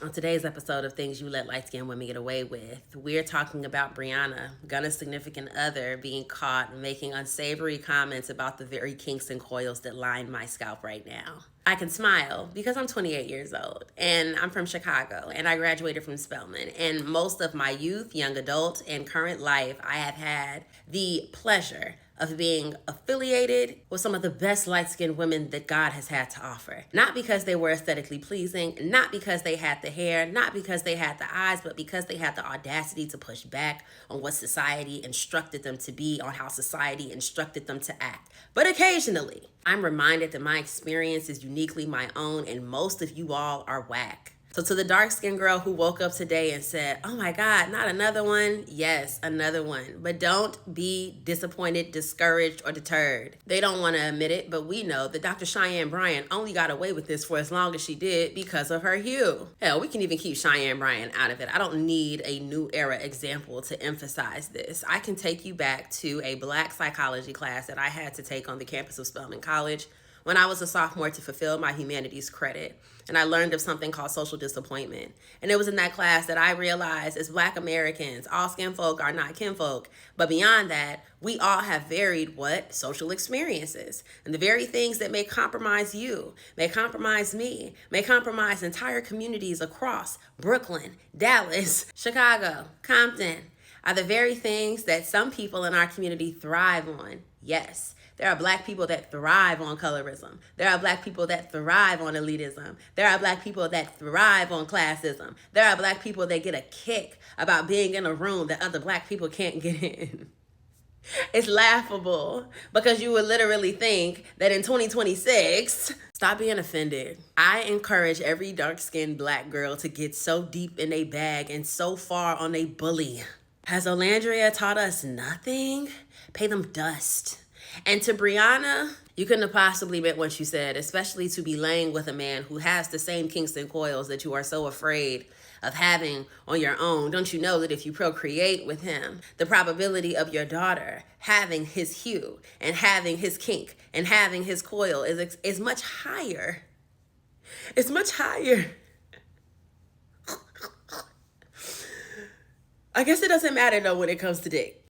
On today's episode of Things You Let Light-Skinned Women Get Away With, we're talking about Brianna, Gunna's significant other, being caught making unsavory comments about the very kinks and coils that line my scalp right now. I can smile because I'm 28 years old and I'm from Chicago and I graduated from Spelman. And most of my youth, young adult, and current life, I have had the pleasure of being affiliated with some of the best light-skinned women that God has had to offer. Not because they were aesthetically pleasing, not because they had the hair, not because they had the eyes, but because they had the audacity to push back on what society instructed them to be, on how society instructed them to act. But occasionally, I'm reminded that my experience is uniquely my own and most of you all are whack. So to the dark-skinned girl who woke up today and said, oh my God, not another one? Yes, another one. But don't be disappointed, discouraged, or deterred. They don't want to admit it, but we know that Dr. Cheyenne Bryant only got away with this for as long as she did because of her hue. Hell, we can even keep Cheyenne Bryant out of it. I don't need a new era example to emphasize this. I can take you back to a Black psychology class that I had to take on the campus of Spelman College when I was a sophomore to fulfill my humanities credit. And I learned of something called social disappointment. And it was in that class that I realized as Black Americans, all skin folk are not kinfolk. But beyond that, we all have varied social experiences. And the very things that may compromise you, may compromise me, may compromise entire communities across Brooklyn, Dallas, Chicago, Compton, are the very things that some people in our community thrive on. Yes. There are Black people that thrive on colorism. There are Black people that thrive on elitism. There are Black people that thrive on classism. There are Black people that get a kick about being in a room that other Black people can't get in. It's laughable because you would literally think that in 2026, stop being offended. I encourage every dark-skinned Black girl to get so deep in a bag and so far on a bully. Has Olandria taught us nothing? Pay them dust. And to Brianna, you couldn't have possibly meant what you said, especially to be laying with a man who has the same kinks and coils that you are so afraid of having on your own. Don't you know that if you procreate with him, the probability of your daughter having his hue and having his kink and having his coil is much higher. It's much higher. I guess it doesn't matter though when it comes to dick.